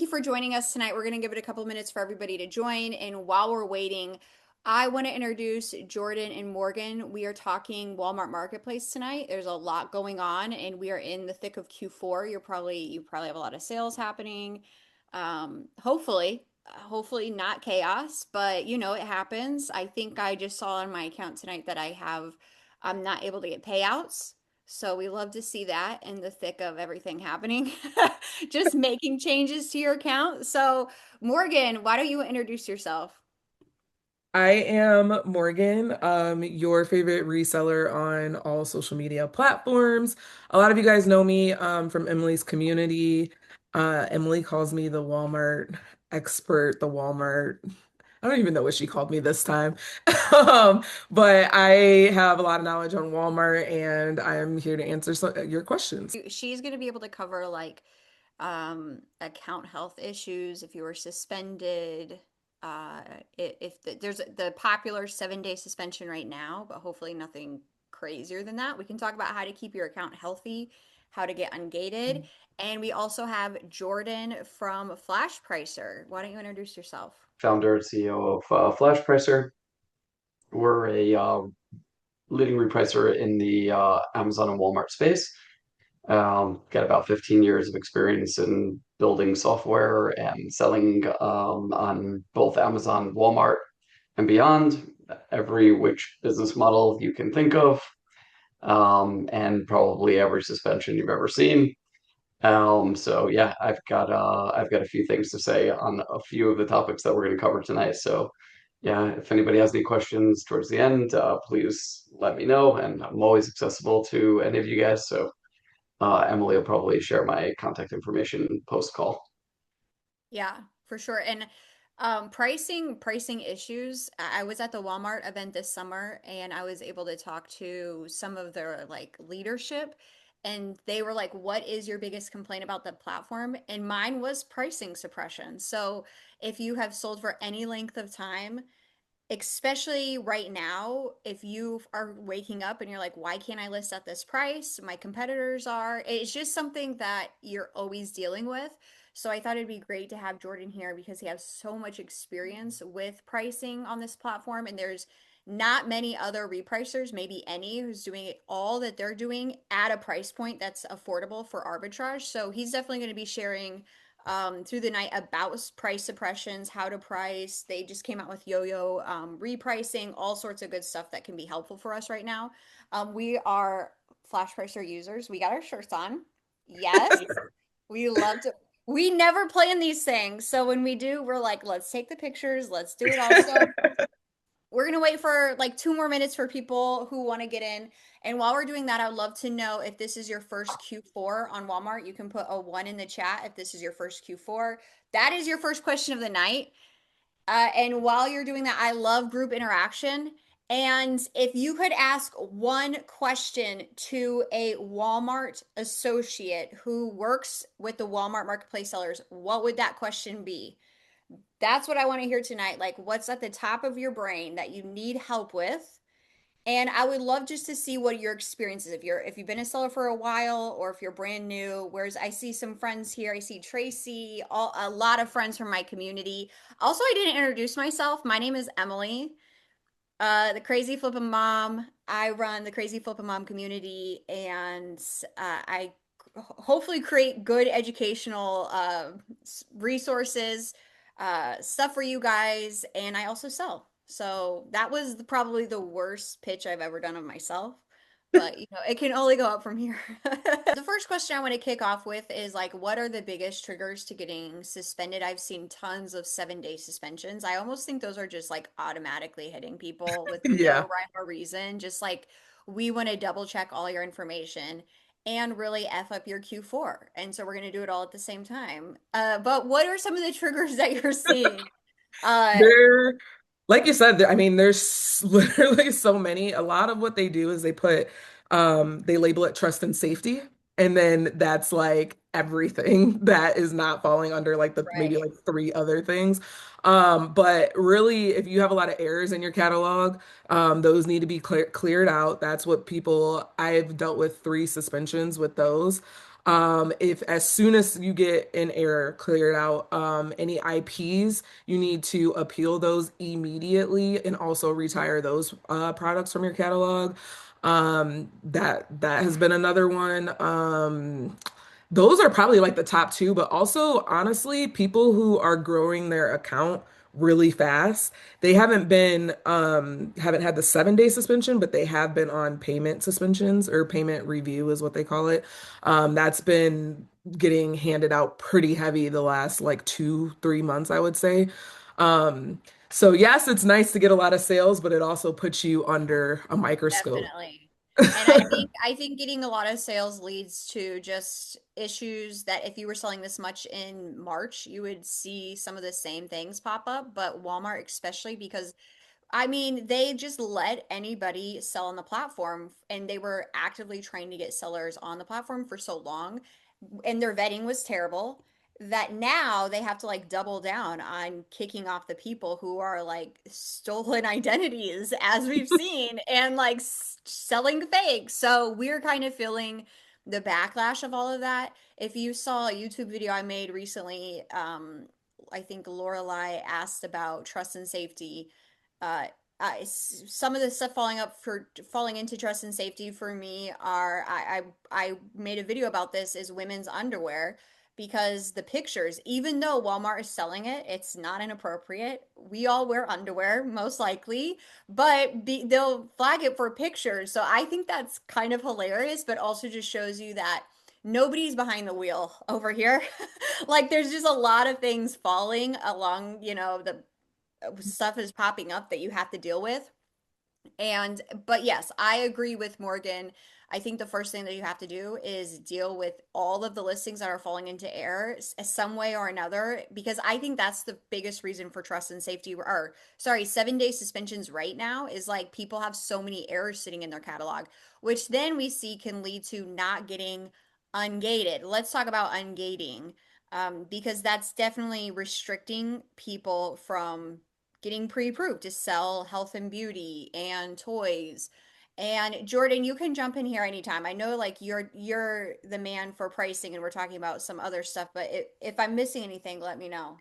you for joining us tonight. We're going to give it a couple minutes for everybody to join. And while we're waiting, I want to introduce Jordan and Morgan. We are talking Walmart Marketplace tonight. There's a lot going on, and we are in the thick of Q4. You probably have a lot of sales happening. Hopefully not chaos, but it happens. I think I just saw on my account tonight that I'm not able to get payouts. So we love to see that in the thick of everything happening. Just making changes to your account. So, Morgan, why don't you introduce yourself? I am Morgan, your favorite reseller on all social media platforms. A lot of you guys know me from Emily's community. Emily calls me the Walmart expert, the Walmart. I don't even know what she called me this time. But I have a lot of knowledge on Walmart and I am here to answer your questions. She's going to be able to cover like account health issues if you were suspended. There's the popular 7-day suspension right now, but hopefully nothing crazier than that. We can talk about how to keep your account healthy, how to get ungated, and we also have Jordan from flashpricer. Why don't you introduce yourself? Founder and CEO of flashpricer. We're a leading repricer in the Amazon and Walmart space. Got about 15 years of experience in building software and selling on both Amazon, Walmart, and beyond. Every which business model you can think of, and probably every suspension you've ever seen. So yeah, I've got a few things to say on a few of the topics that we're going to cover tonight. So yeah, if anybody has any questions towards the end, please let me know, and I'm always accessible to any of you guys. So Emily will probably share my contact information post call. Yeah, for sure. And pricing issues. I was at the Walmart event this summer and I was able to talk to some of their like leadership and they were like, "What is your biggest complaint about the platform?" And mine was pricing suppression. So, if you have sold for any length of time, especially right now, if you are waking up and you're like, why can't I list at this price? My competitors are. It's just something that you're always dealing with. So I thought it'd be great to have Jordan here because he has so much experience with pricing on this platform. And there's not many other repricers, maybe any, who's doing it all that they're doing at a price point that's affordable for arbitrage. So he's definitely going to be sharing through the night about price suppressions, how to price. They just came out with yo-yo repricing, all sorts of good stuff that can be helpful for us right now. We are Flash Pricer users. We got our shirts on. Yes, we love to. We never plan these things, so when we do, we're like, let's take the pictures, let's do it also. We're gonna wait for like 2 more minutes for people who want to get in. And while we're doing that, I would love to know if this is your first Q4 on Walmart. You can put a one in the chat if this is your first Q4. That is your first question of the night. And while you're doing that, I love group interaction. And if you could ask one question to a Walmart associate who works with the Walmart marketplace sellers, what would that question be? That's what I want to hear tonight. Like, what's at the top of your brain that you need help with? And I would love just to see what your experience is. If you've been a seller for a while or if you're brand new. Whereas I see some friends here. I see Tracy, a lot of friends from my community. Also, I didn't introduce myself. My name is Emily, the Crazy Flippin' Mom. I run the Crazy Flippin' Mom community, and I hopefully create good educational resources, stuff for you guys, and I also sell. So that was probably the worst pitch I've ever done of myself, but it can only go up from here. The first question I want to kick off with is like, what are the biggest triggers to getting suspended? I've seen tons of 7-day suspensions. I almost think those are just like automatically hitting people with no Yeah. rhyme or reason. Just like, we want to double check all your information and really F up your Q4. And so we're going to do it all at the same time. But what are some of the triggers that you're seeing? Uh, There, like you said, I mean, there's literally so many. A lot of what they do is they label it trust and safety. And then that's like everything that is not falling under like the maybe right. like three other things. But really, if you have a lot of errors in your catalog, those need to be cleared out. That's what I've dealt with 3 suspensions with those. If as soon as you get an error cleared out, any IPs, you need to appeal those immediately and also retire those products from your catalog. That has been another one. Those are probably like the top two, but also honestly, people who are growing their account really fast, they haven't had the 7 day suspension, but they have been on payment suspensions or payment review is what they call it. That's been getting handed out pretty heavy the last like 2, 3 months, I would say. So yes, it's nice to get a lot of sales, but it also puts you under a microscope. Definitely. And I think getting a lot of sales leads to just issues that if you were selling this much in March, you would see some of the same things pop up, but Walmart especially because I mean, they just let anybody sell on the platform, and they were actively trying to get sellers on the platform for so long, and their vetting was terrible that now they have to like double down on kicking off the people who are like stolen identities, as we've seen, and like selling fake. So we're kind of feeling the backlash of all of that. If you saw a YouTube video I made recently, I think Lorelai asked about trust and safety uh, some of the stuff falling into trust and safety for me are I made a video about this is women's underwear because the pictures, even though Walmart is selling it, it's not inappropriate. We all wear underwear, most likely, but they'll flag it for pictures. So I think that's kind of hilarious, but also just shows you that nobody's behind the wheel over here. Like there's just a lot of things falling along, the stuff is popping up that you have to deal with. And, but yes, I agree with Morgan. I think the first thing that you have to do is deal with all of the listings that are falling into error some way or another, because I think that's the biggest reason for trust and safety, or sorry, 7 day suspensions right now is like people have so many errors sitting in their catalog, which then we see can lead to not getting ungated. Let's talk about ungating, because that's definitely restricting people from getting pre-approved to sell health and beauty and toys. And Jordan, you can jump in here anytime. I know like you're the man for pricing and we're talking about some other stuff, but if I'm missing anything, let me know.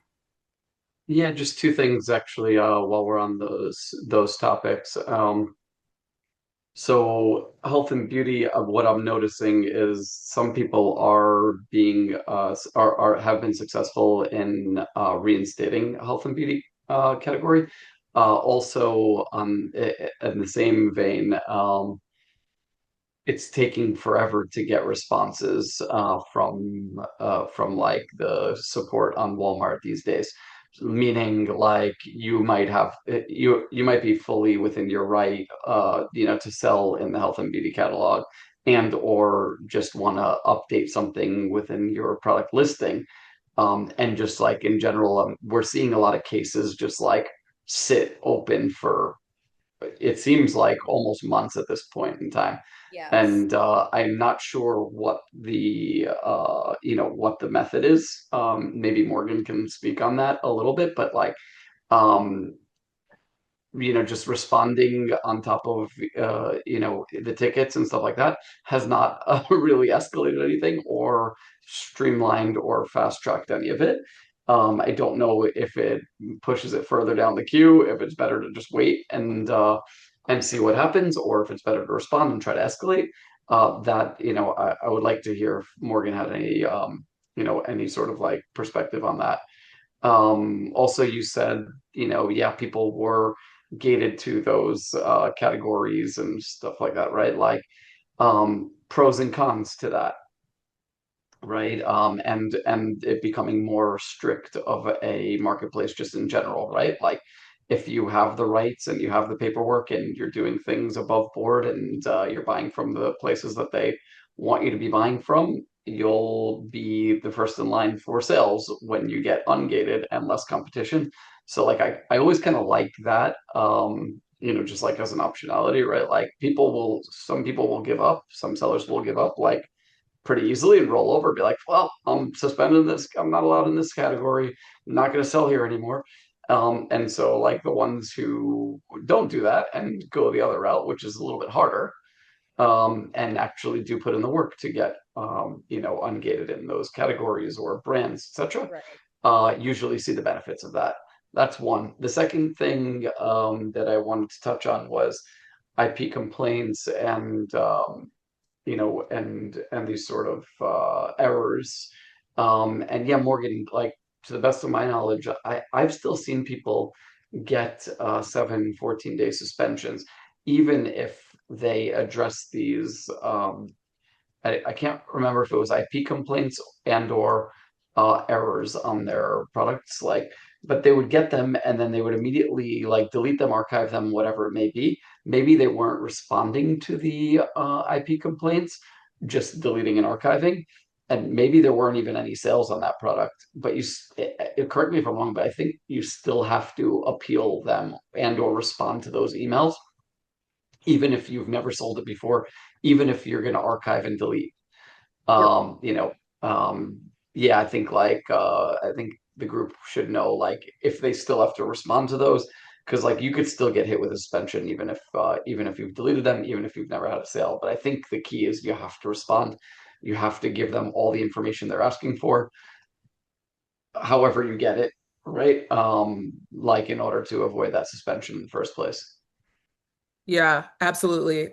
Yeah, just two things actually, while we're on those topics. So health and beauty, what I'm noticing is some people are being are have been successful in reinstating health and beauty category. Also, in the same vein, it's taking forever to get responses from like the support on Walmart these days. Meaning, like you might be fully within your right, to sell in the health and beauty catalog, and or just want to update something within your product listing, and just like in general, we're seeing a lot of cases just like sit open for it seems like almost months at this point in time. Yes. And I'm not sure what what the method is. Maybe Morgan can speak on that a little bit, but like um, just responding on top of the tickets and stuff like that has not really escalated anything or streamlined or fast tracked any of it. I don't know if it pushes it further down the queue, if it's better to just wait and see what happens, or if it's better to respond and try to escalate. That I would like to hear if Morgan had any sort of like perspective on that. Also, you said, yeah, people were gated to those categories and stuff like that, right? Like pros and cons to that, right? And it becoming more strict of a marketplace just in general, right? Like if you have the rights and you have the paperwork and you're doing things above board and you're buying from the places that they want you to be buying from, you'll be the first in line for sales when you get ungated and less competition. So like I always kind of like that. Just like as an optionality, right? Like some people will give up, some sellers will give up, like pretty easily and roll over, be like, well, I'm suspended this. I'm not allowed in this category. I'm not going to sell here anymore. And so, like the ones who don't do that and go the other route, which is a little bit harder, and actually do put in the work to get ungated in those categories or brands, etc. Right. Usually see the benefits of that. That's one. The second thing that I wanted to touch on was IP complaints and these sort of errors. And yeah, Morgan, like to the best of my knowledge, I've still seen people get 14-day suspensions, even if they address these I can't remember if it was IP complaints and or errors on their products, like, but they would get them and then they would immediately like delete them, archive them, whatever it may be. Maybe they weren't responding to the IP complaints, just deleting and archiving. And maybe there weren't even any sales on that product, but correct me if I'm wrong, but I think you still have to appeal them and or respond to those emails, even if you've never sold it before, even if you're going to archive and delete. Yep. um you know um yeah, I think the group should know, like, if they still have to respond to those, because like you could still get hit with a suspension even if you've deleted them, even if you've never had a sale. But I think the key is you have to respond. You have to give them all the information they're asking for, however you get it, right? Like, in order to avoid that suspension in the first place. Yeah, absolutely.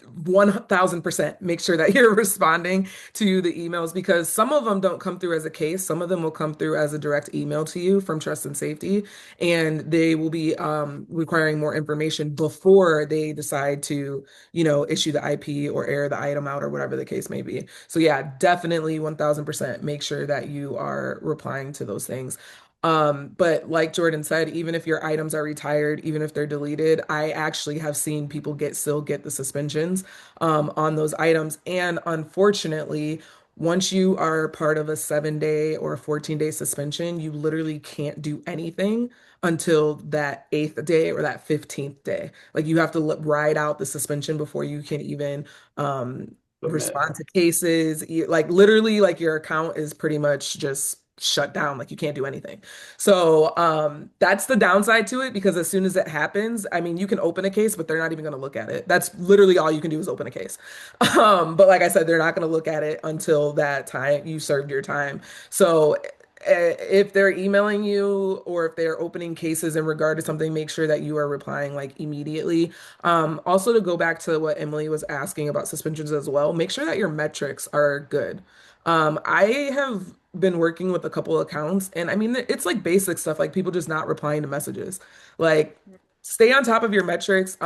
1000% make sure that you're responding to the emails because some of them don't come through as a case. Some of them will come through as a direct email to you from Trust and Safety, and they will be requiring more information before they decide to, issue the IP or air the item out or whatever the case may be. So yeah, definitely 1000% make sure that you are replying to those things. But like Jordan said, even if your items are retired, even if they're deleted, I actually have seen people still get the suspensions on those items. And unfortunately, once you are part of a 7 day or a 14-day suspension, you literally can't do anything until that eighth day or that 15th day. Like you have to ride out the suspension before you can even Submit. respond to cases. Like literally, like your account is pretty much just shut down. Like you can't do anything. So that's the downside to it because as soon as it happens, I mean, you can open a case, but they're not even going to look at it. That's literally all you can do is open a case. But like I said, they're not going to look at it until that time you served your time. So if they're emailing you or if they're opening cases in regard to something, make sure that you are replying like immediately. Also, to go back to what Emily was asking about suspensions as well, make sure that your metrics are good. I have been working with a couple accounts, and I mean, it's like basic stuff, like people just not replying to messages. Like, stay on top of your metrics.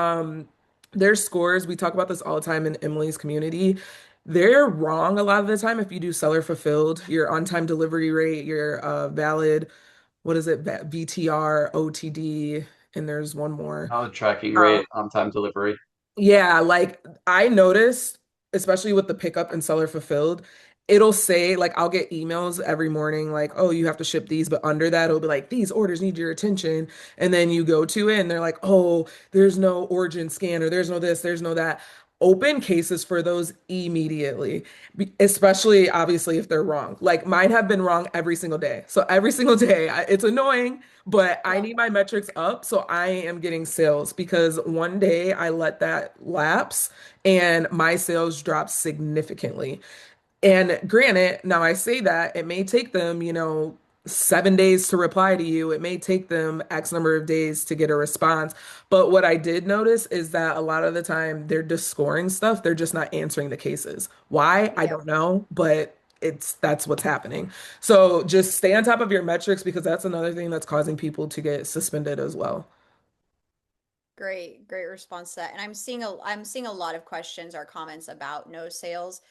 There's scores. We talk about this all the time in Emily's community. They're wrong a lot of the time if you do seller fulfilled, your on-time delivery rate, your valid, what is it, VTR, OTD, and there's one more. Tracking Uh, rate, on time delivery. yeah, like I noticed, especially with the pickup and seller fulfilled, it'll say like I'll get emails every morning like, oh, you have to ship these, but under that it'll be like these orders need your attention. And then you go to it and they're like, oh, there's no origin scan or there's no this, there's no that. Open cases for those immediately, especially obviously if they're wrong. Like mine have been wrong every single day. So every single day, it's annoying, but I Yeah. need my metrics up so I am getting sales because one day I let that lapse and my sales dropped significantly. And granted, now I say that it may take them, 7 days to reply to you. It may take them X number of days to get a response. But what I did notice is that a lot of the time they're just scoring stuff. They're just not answering the cases. Why? I Yeah. don't know, but that's what's happening. So just stay on top of your metrics because that's another thing that's causing people to get suspended as well. Great, great response to that. And I'm seeing a lot of questions or comments about no sales.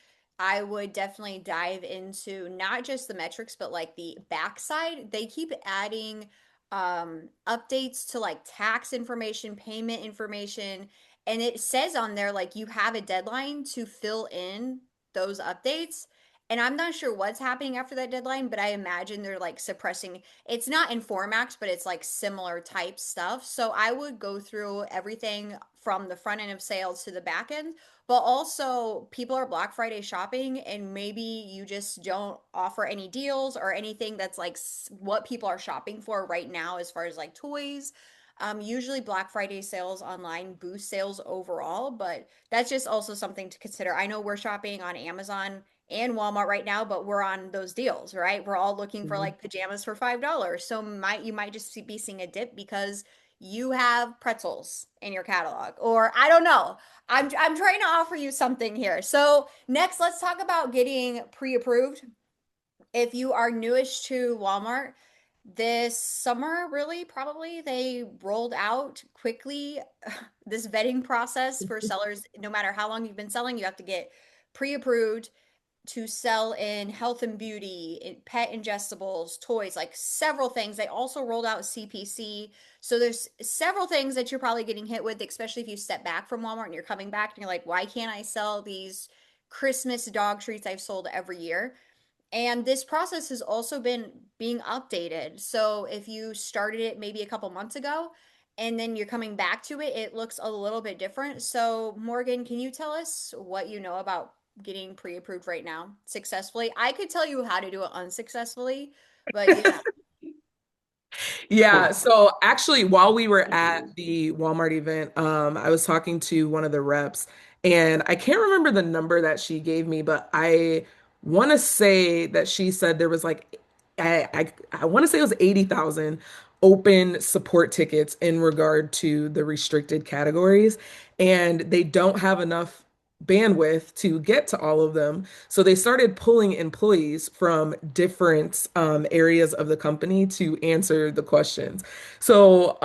I would definitely dive into not just the metrics, but like the backside. They keep adding updates to like tax information, payment information, and it says on there like you have a deadline to fill in those updates. And I'm not sure what's happening after that deadline, but I imagine they're like suppressing, it's not in Formax, but it's like similar type stuff. So I would go through everything from the front end of sales to the back end, but also people are Black Friday shopping and maybe you just don't offer any deals or anything that's like what people are shopping for right now as far as like toys. Usually Black Friday sales online boost sales overall, but that's just also something to consider. I know we're shopping on Amazon and Walmart right now, but we're on those deals, right? We're all looking for Mhm. like pajamas for $5. So you might just be seeing a dip because you have pretzels in your catalog, or I don't know. I'm trying to offer you something here. So next, let's talk about getting pre-approved. If you are newish to Walmart, this summer, really, probably they rolled out quickly this vetting process for sellers. No matter how long you've been selling, you have to get pre-approved to sell in health and beauty, in pet ingestibles, toys, like several things. They also rolled out CPC. So there's several things that you're probably getting hit with, especially if you step back from Walmart and you're coming back and you're like, why can't I sell these Christmas dog treats I've sold every year? And this process has also been being updated. So if you started it maybe a couple months ago and then you're coming back to it, it looks a little bit different. So, Morgan, can you tell us what you know about getting pre-approved right now successfully? I could tell you how to do it unsuccessfully, but Yeah, so actually, while we were at the Walmart event, I was talking to one of the reps, and I can't remember the number that she gave me, but I want to say that she said there was like, I want to say it was 80,000 open support tickets in regard to the restricted categories, and they don't have enough bandwidth to get to all of them. So they started pulling employees from different areas of the company to answer the questions. So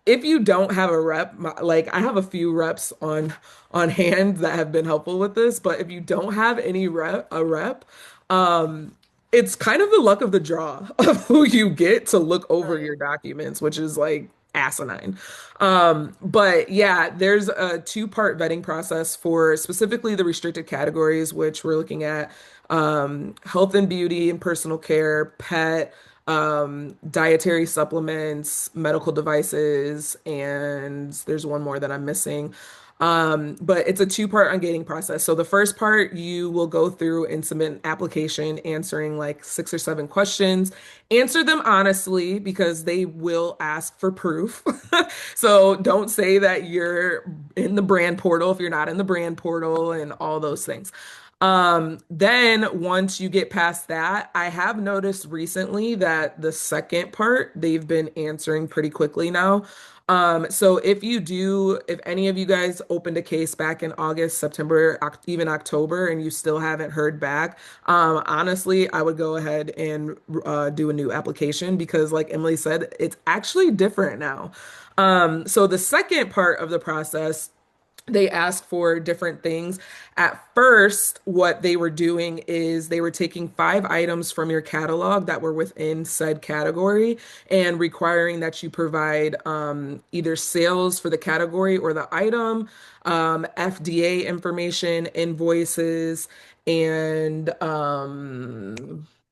if you don't have a rep, like I have a few reps on hand that have been helpful with this, but if you don't have a rep, um, it's kind of the luck of the draw of who you get to look over really. your documents, which is like asinine. But yeah, there's a two-part vetting process for specifically the restricted categories, which we're looking at health and beauty and personal care, pet, dietary supplements, medical devices, and there's one more that I'm missing. But it's a two-part ungating process. So the first part, you will go through and submit an application answering like 6 or 7 questions. Answer them honestly because they will ask for proof. So don't say that you're in the brand portal if you're not in the brand portal and all those things. Then once you get past that, I have noticed recently that the second part they've been answering pretty quickly now. So if any of you guys opened a case back in August, September, even October, and you still haven't heard back, honestly, I would go ahead and do a new application because, like Emily said, it's actually different now. So the second part of the process, they ask for different things. At first, what they were doing is they were taking 5 items from your catalog that were within said category and requiring that you provide either sales for the category or the item, FDA information, invoices, and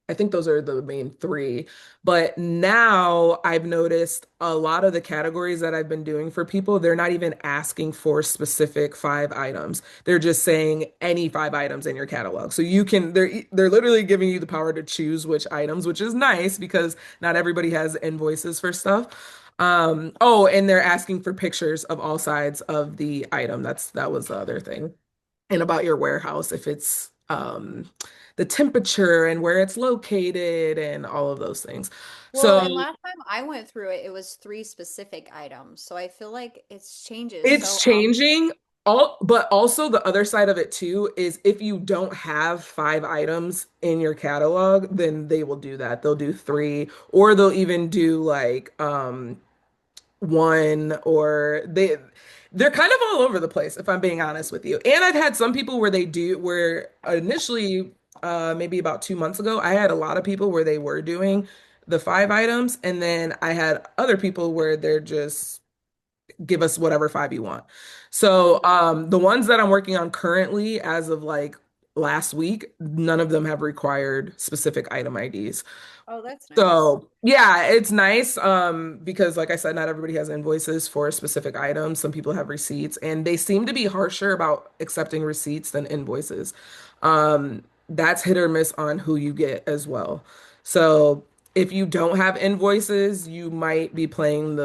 I think those are the main three. But now I've noticed a lot of the categories that I've been doing for people, they're not even asking for specific 5 items. They're just saying any 5 items in your catalog. So they're literally giving you the power to choose which items, which is nice because not everybody has invoices for stuff. Oh, and they're asking for pictures of all sides of the item. That was the other thing. And about your warehouse, if it's the temperature and where it's located and all of those things. Well, So and last time I went through it, it was three specific items. So I feel like it's changes so it's changing. But also the other side of it too is if you don't have 5 items in your catalog, then they will do that. They'll do 3, or they'll even do like one, or they're kind of all over the place if I'm being honest with you. And I've had some people where initially maybe about 2 months ago I had a lot of people where they were doing the 5 items, and then I had other people where they're just give us whatever 5 you want. So the ones that I'm working on currently as of like last week, none of them have required specific item IDs. Oh, that's nice. So yeah, it's nice because like I said, not everybody has invoices for specific items. Some people have receipts, and they seem to be harsher about accepting receipts than invoices. That's hit or miss on who you get as well. So if you don't have invoices, you might be playing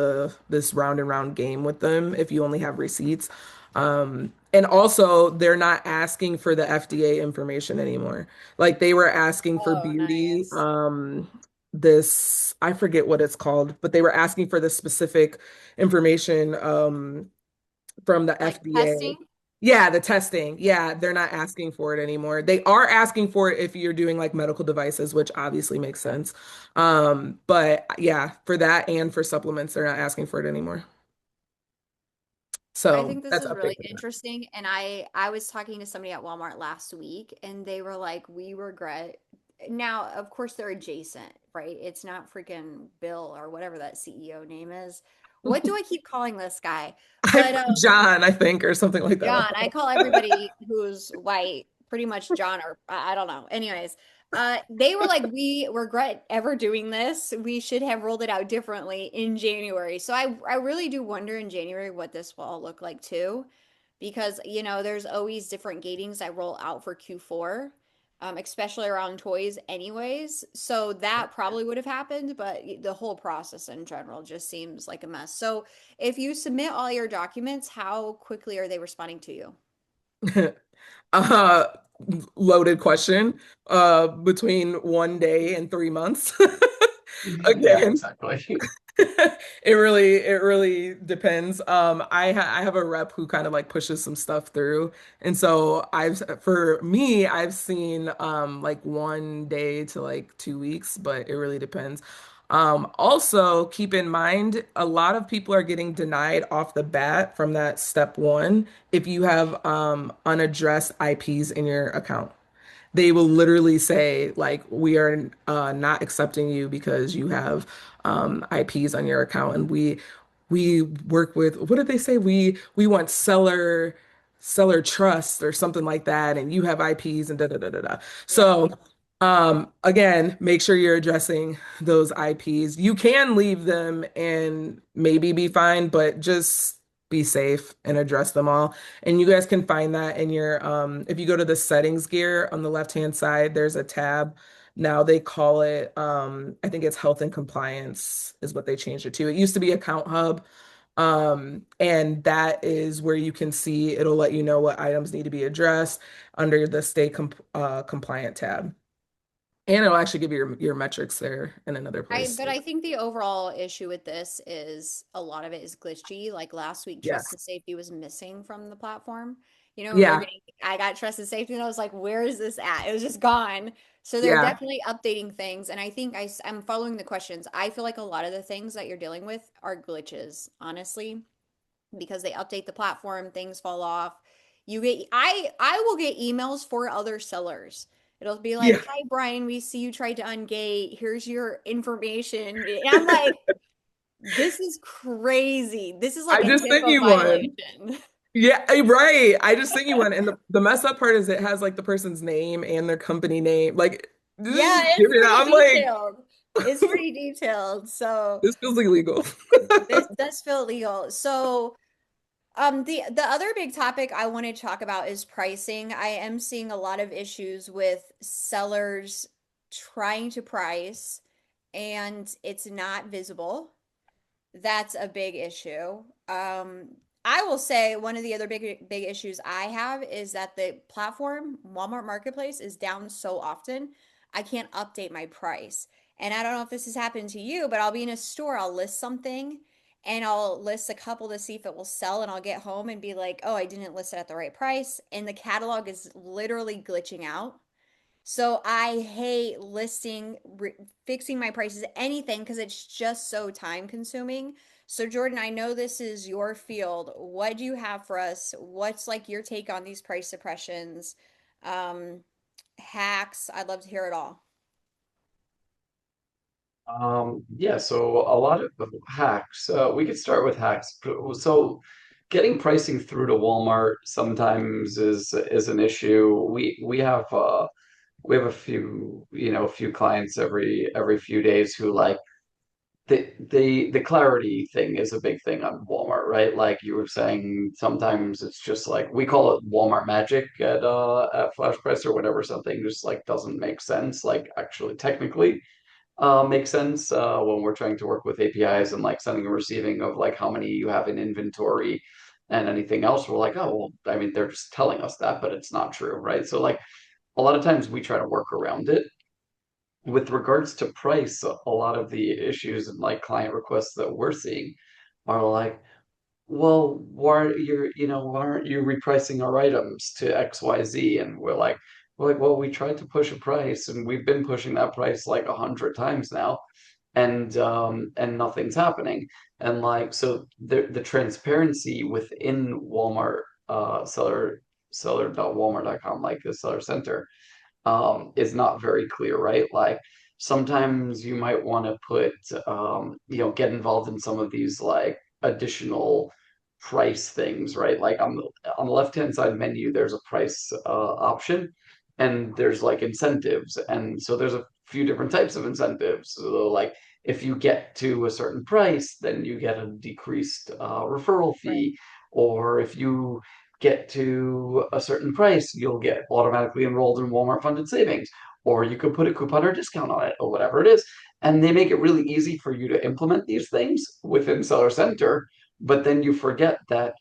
this round and round game with them if you only have receipts. And also, they're not asking for the FDA information anymore. Like they were asking for Oh, beauty, nice. this I forget what it's called, but they were asking for the specific information from the Like FDA. testing? Yeah, the testing. Yeah, they're not asking for it anymore. They are asking for it if you're doing like medical devices, which obviously makes sense. But yeah, for that and for supplements, they're not asking for it anymore. I So think this that's is really updated. interesting. And I was talking to somebody at Walmart last week and they were like, we regret. Now, of course, they're adjacent, right? It's not freaking Bill or whatever that CEO name is. What do I keep calling this guy? I But put John, I think, or something like that. John. I call everybody who's white pretty much John or I don't know. Anyways, they were like, we regret ever doing this. We should have rolled it out differently in January. So I really do wonder in January what this will all look like too, because there's always different gatings I roll out for Q4. Especially around toys anyways. So that probably would have happened, but the whole process in general just seems like a mess. So if you submit all your documents, how quickly are they responding to you? Uh, loaded question. Between 1 day and 3 months. Yeah, Again, exactly. it really depends. I have a rep who kind of like pushes some stuff through. And so for me, I've seen like 1 day to like 2 weeks, but it really depends. Also keep in mind a lot of people are getting denied off the bat from that step one if you have unaddressed IPs in your account. They will literally say like we are not accepting you because you have IPs on your account, and we work with, what did they say? We want seller trust or something like that, and you have IPs and da da da da da. Yeah. So again, make sure you're addressing those IPs. You can leave them and maybe be fine, but just be safe and address them all. And you guys can find that in your if you go to the settings gear on the left-hand side, there's a tab. Now they call it I think it's health and compliance is what they changed it to. It used to be account hub. And that is where you can see it'll let you know what items need to be addressed under the compliant tab. And it'll actually give you your metrics there in another place. But I think the overall issue with this is a lot of it is glitchy. Like last week, trust and Yes. safety was missing from the platform. We were Yeah. getting, I got trust and safety, and I was like, where is this at? It was just gone. So they're Yeah. definitely updating things. And I think I'm following the questions. I feel like a lot of the things that you're dealing with are glitches, honestly, because they update the platform, things fall off. I will get emails for other sellers. It'll be like, Yeah. "Hi Brian, we see you tried to ungate. Here's your information." And I'm like, "This is crazy. This is like I a just sent HIPAA you one. violation." Yeah, right. I just sent you one. And the mess up part is it has like the person's name and their company name. Like, Yeah, just give it's it. pretty I'm like, detailed. It's pretty detailed. So this feels illegal. this does feel legal. So the other big topic I want to talk about is pricing. I am seeing a lot of issues with sellers trying to price and it's not visible. That's a big issue. I will say one of the other big issues I have is that the platform, Walmart Marketplace, is down so often, I can't update my price. And I don't know if this has happened to you, but I'll be in a store, I'll list something and I'll list a couple to see if it will sell, and I'll get home and be like, "Oh, I didn't list it at the right price." And the catalog is literally glitching out. So I hate fixing my prices, anything, because it's just so time consuming. So Jordan, I know this is your field. What do you have for us? What's like your take on these price suppressions, um, hacks? I'd love to hear it all. Yeah, so a lot of hacks. We could start with hacks. So getting pricing through to Walmart sometimes is an issue. We have a few, a few clients every few days who like the clarity thing is a big thing on Walmart, right? Like you were saying, sometimes it's just like we call it Walmart magic at Flash Price or whatever, something just like doesn't make sense, like actually technically. makes sense when we're trying to work with APIs and like sending and receiving of like how many you have in inventory and anything else. We're like, oh, well, I mean, they're just telling us that, but it's not true, right? So like a lot of times we try to work around it. With regards to price, a lot of the issues and like client requests that we're seeing are like, well, why aren't you repricing our items to XYZ? And we're like, well, we tried to push a price and we've been pushing that price like 100 times now and nothing's happening. And like so the transparency within Walmart seller.walmart.com, like the seller center, is not very clear, right? Like sometimes you might want to put, get involved in some of these like additional price things, right? Like on the left-hand side menu, there's a price option, and there's like incentives, and so there's a few different types of incentives. So like if you get to a certain price, then you get a decreased referral Right. fee, or if you get to a certain price, you'll get automatically enrolled in Walmart funded savings, or you could put a coupon or discount on it, or whatever it is. And they make it really easy for you to implement these things within Seller Center, but then you forget that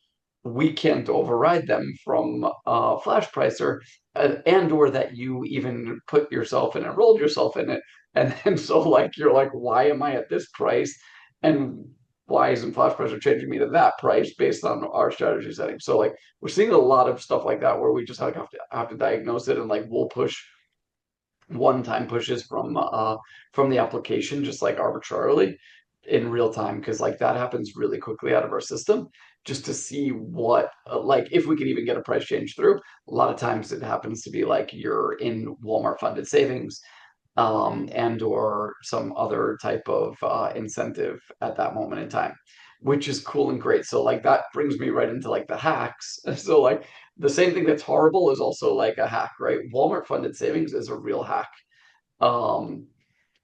we can't override them from flashpricer, and or that you even put yourself and enrolled yourself in it. And then so like you're like, why am I at this price? And why isn't flashpricer changing me to that price based on our strategy setting? So like we're seeing a lot of stuff like that where we just have to diagnose it, and like we'll push one-time pushes from the application just like arbitrarily in real time, because like that happens really quickly out of our system, just to see what like if we can even get a price change through. A lot of times it happens to be like you're in Walmart funded savings, Mm. and or some other type of incentive at that moment in time, which is cool and great. So like that brings me right into like the hacks. So like the same thing that's horrible is also like a hack, right? Walmart funded savings is a real hack. Um,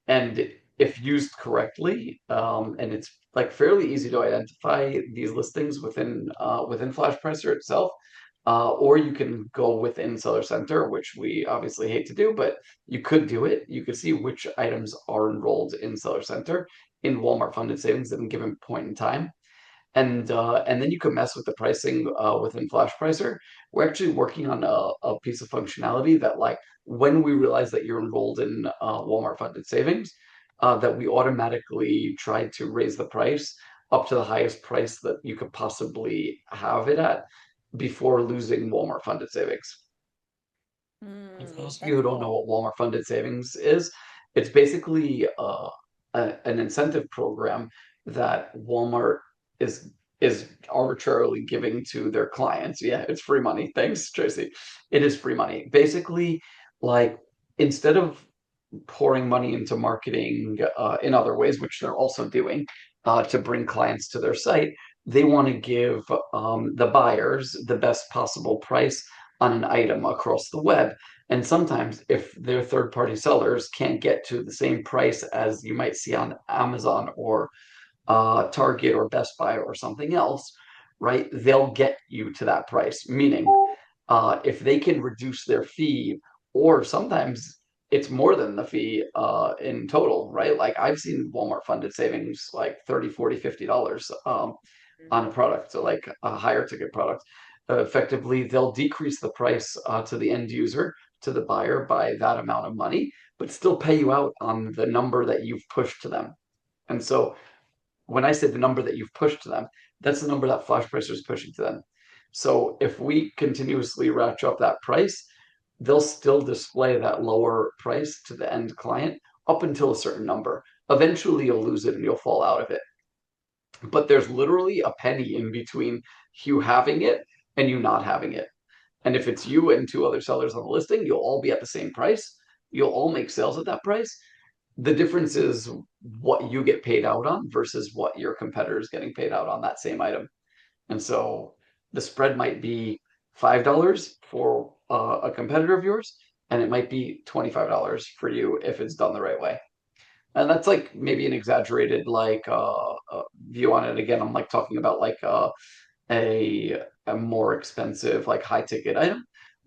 and if used correctly, and it's like fairly easy to identify these listings within FlashPricer itself, or you can go within Seller Center, which we obviously hate to do, but you could do it. You could see which items are enrolled in Seller Center in Walmart funded savings at a given point in time, and then you can mess with the pricing within FlashPricer. We're actually working on a piece of functionality that, like, when we realize that you're enrolled in Walmart funded savings, that we automatically try to raise the price up to the highest price that you could possibly have it at before losing Walmart funded savings. And for Mm, those of you that's who don't know cool. what Walmart funded savings is, it's basically an incentive program that Walmart is arbitrarily giving to their clients. Yeah, it's free money. Thanks, Tracy. It is free money. Basically, like instead of pouring money into marketing in other ways, which they're also doing to bring clients to their site, they want to give the buyers the best possible price on an item across the web. And sometimes, if their third party sellers can't get to the same price as you might see on Amazon or Target or Best Buy or something else, right, they'll get you to that price. Meaning, if they can reduce their fee, or sometimes it's more than the fee in total, right? Like I've seen Walmart funded savings like 30, 40, $50 on a product, so like a higher ticket product. Effectively, they'll decrease the price to the end user, to the buyer by that amount of money, but still pay you out on the number that you've pushed to them. And so when I say the number that you've pushed to them, that's the number that FlashPricer is pushing to them. So if we continuously ratchet up that price, they'll still display that lower price to the end client up until a certain number. Eventually, you'll lose it and you'll fall out of it. But there's literally a penny in between you having it and you not having it. And if it's you and two other sellers on the listing, you'll all be at the same price. You'll all make sales at that price. The difference is what you get paid out on versus what your competitor is getting paid out on that same item. And so the spread might be $5 for a competitor of yours, and it might be $25 for you if it's done the right way. And that's like maybe an exaggerated like view on it. Again, I'm like talking about like a more expensive like high ticket item,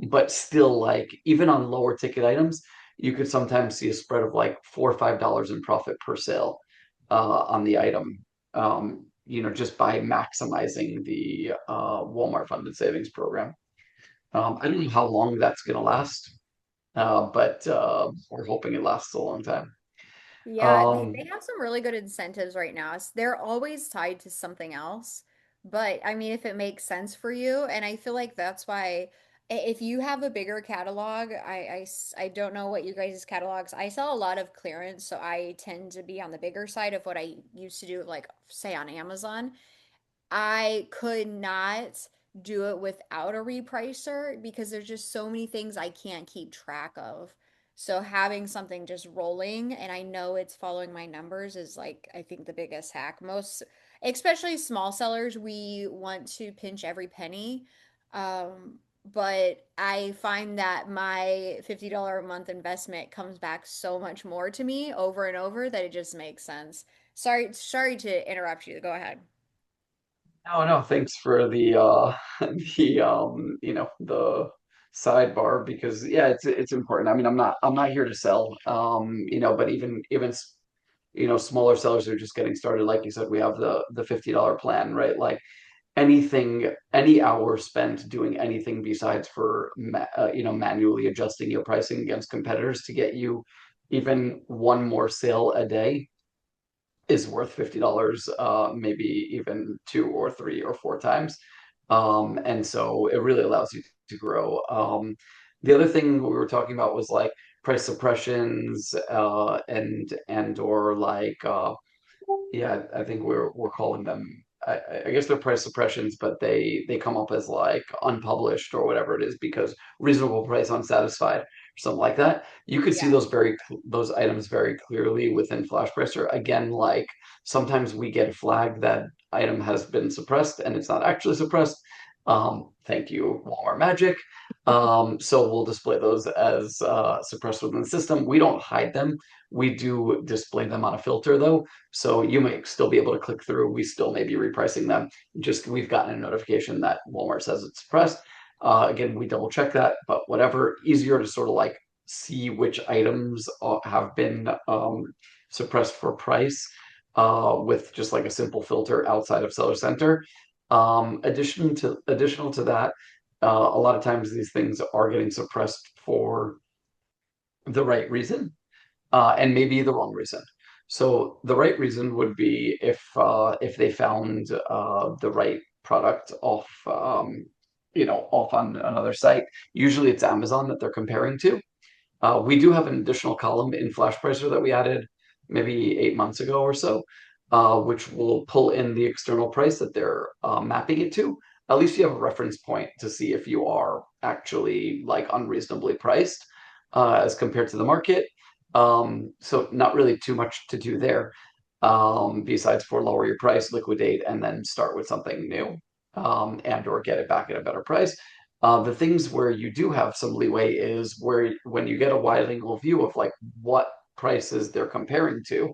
but still like even on lower ticket items, you could sometimes see a spread of like $4 or $5 in profit per sale on the item. Just by maximizing the Walmart funded savings program. I don't know how long that's going to last, but we're hoping it lasts a long time. Yeah, they Um, have some really good incentives right now. They're always tied to something else. But I mean, if it makes sense for you, and I feel like that's why if you have a bigger catalog, I don't know what you guys' catalogs. I sell a lot of clearance, so I tend to be on the bigger side of what I used to do, like say on Amazon. I could not do it without a repricer because there's just so many things I can't keep track of. So having something just rolling and I know it's following my numbers is like I think the biggest hack. Most, especially small sellers, we want to pinch every penny. But I find that my $50 a month investment comes back so much more to me over and over that it just makes sense. Sorry to interrupt you. Go ahead. no, no, thanks for the the sidebar because yeah, it's important. I mean, I'm not here to sell, but even smaller sellers are just getting started. Like you said, we have the $50 plan, right? Like any hour spent doing anything besides for manually adjusting your pricing against competitors to get you even one more sale a day is worth $50, maybe even two or three or four times. And so it really allows you to grow. The other thing we were talking about was like price suppressions, and or like yeah, I think we're calling them. I guess they're price suppressions, but they come up as like unpublished or whatever it is because reasonable price unsatisfied or something like that. You could see Yeah. those items very clearly within flashpricer. Again, like sometimes we get flagged that item has been suppressed and it's not actually suppressed. Thank you, Walmart Magic. So we'll display those as suppressed within the system. We don't hide them. We do display them on a filter though. So you may still be able to click through. We still may be repricing them. Just we've gotten a notification that Walmart says it's suppressed. Again, we double check that, but whatever, easier to sort of like see which items have been suppressed for price with just like a simple filter outside of Seller Center. Additional to that, a lot of times these things are getting suppressed for the right reason and maybe the wrong reason. So the right reason would be if they found the right product off on another site. Usually it's Amazon that they're comparing to. We do have an additional column in flashpricer that we added maybe 8 months ago or so, which will pull in the external price that they're mapping it to. At least you have a reference point to see if you are actually like unreasonably priced as compared to the market. So not really too much to do there, besides for lower your price, liquidate, and then start with something new, and or get it back at a better price. The things where you do have some leeway is where when you get a wide angle view of like what prices they're comparing to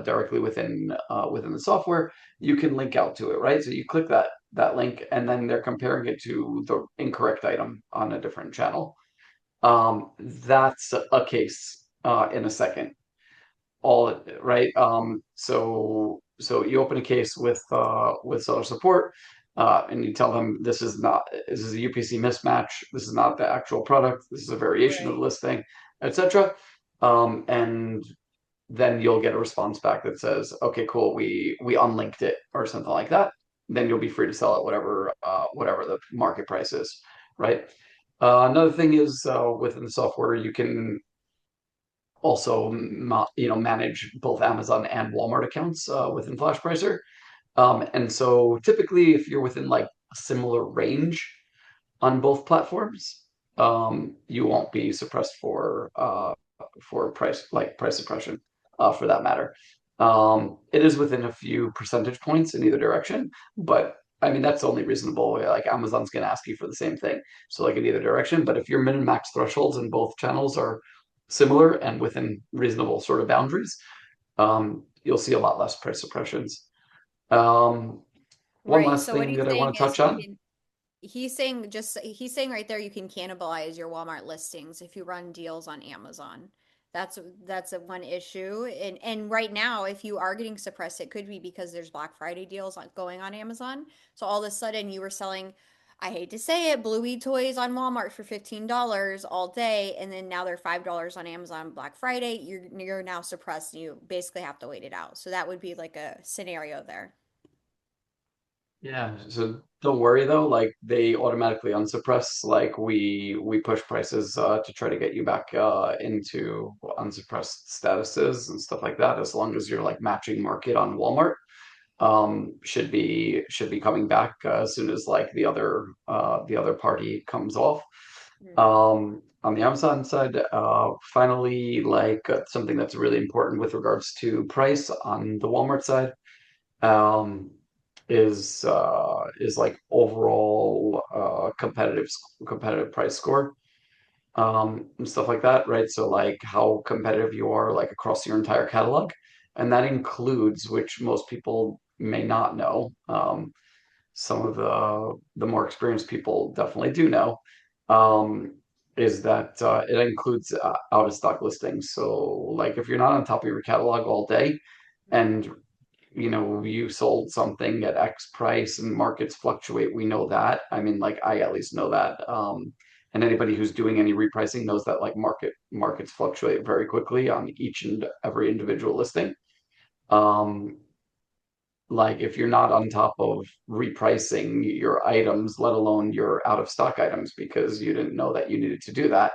directly within the software, you can link out to it, right? So you click that link, and then they're comparing it to the incorrect item on a different channel. That's a case in a second. All right. So you open a case with seller support, and you tell them this is a UPC mismatch. This is not the actual product. This is a variation of the Right. listing, etc. And then you'll get a response back that says, "Okay, cool. We unlinked it," or something like that. Then you'll be free to sell it whatever the market price is, right? Another thing is within the software you can also manage both Amazon and Walmart accounts within flashpricer. And so typically if you're within like a similar range on both platforms, you won't be suppressed for price suppression for that matter. It is within a few percentage points in either direction, but I mean that's only reasonable. Like Amazon's going to ask you for the same thing, so like in either direction. But if your min and max thresholds in both channels are similar and within reasonable sort of boundaries, you'll see a lot less price suppressions. Um, One Right. last So what are thing you that I saying want to is touch you on. can? he's saying right there you can cannibalize your Walmart listings if you run deals on Amazon. That's a one issue. And right now, if you are getting suppressed, it could be because there's Black Friday deals going on Amazon. So all of a sudden you were selling, I hate to say it, Bluey toys on Walmart for $15 all day, and then now they're $5 on Amazon Black Friday. You're now suppressed. And you basically have to wait it out. So that would be like a scenario there. Yeah, so don't worry though, like they automatically unsuppress, like we push prices to try to get you back into unsuppressed statuses and stuff like that, as long as you're like matching market on Walmart. Should be coming back as soon as like the other party comes off. Hmm. On the Amazon side, finally, like something that's really important with regards to price on the Walmart side, um, is like overall competitive price score, and stuff like that, right? So like how competitive you are like across your entire catalog, and that includes, which most people may not know, some of the more experienced people definitely do know, um, is that it includes out of stock listings. So like if you're not on top of your catalog all day, and you sold something at X price and markets fluctuate. We know that. I mean, like I at least know that. And anybody who's doing any repricing knows that like markets fluctuate very quickly on each and every individual listing. Um, like if you're not on top of repricing your items, let alone your out of stock items, because you didn't know that you needed to do that,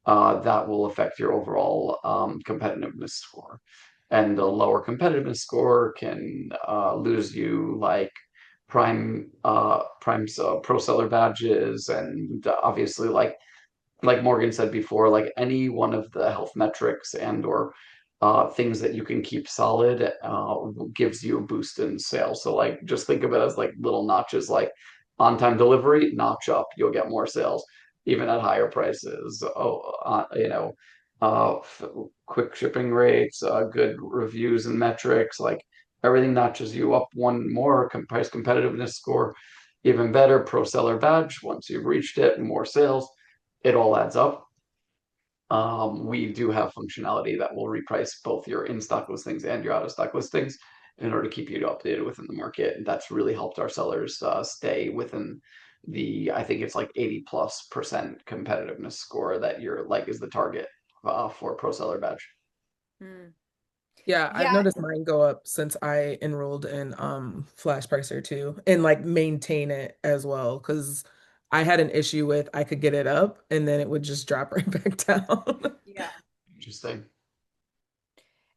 that will affect your overall competitiveness score. And the lower competitiveness score can lose you like prime's pro seller badges, and obviously like Morgan said before, like any one of the health metrics and or things that you can keep solid gives you a boost in sales. So like just think of it as like little notches, like on time delivery, notch up, you'll get more sales even at higher prices. Uh, f- quick shipping rates, good reviews and metrics, like everything notches you up one more price competitiveness score, even better pro seller badge once you've reached it, more sales, it all adds up. We do have functionality that will reprice both your in-stock listings and your out-of-stock listings in order to keep you updated within the market. And that's really helped our sellers stay within I think it's like 80+% competitiveness score that you're like is the target for Pro Seller Badge. Hmm. Yeah, I've Yeah, noticed mine go up since I enrolled in flashpricer too, and like maintain it as well because I had an issue with I could get it up and then it would just drop right back down. yeah. Interesting.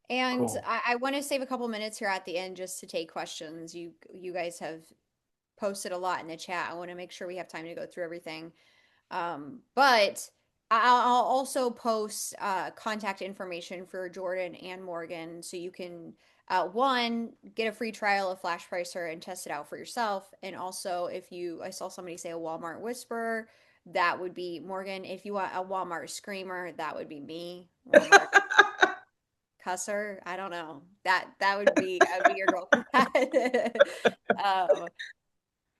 And Cool. I want to save a couple minutes here at the end just to take questions. You guys have posted a lot in the chat. I want to make sure we have time to go through everything. But I'll also post contact information for Jordan and Morgan so you can one get a free trial of Flash Pricer and test it out for yourself. And also, if you I saw somebody say a Walmart Whisperer, that would be Morgan. If you want a Walmart Screamer, that would be me. Walmart Cusser, I don't know. I would be your girl for that. um,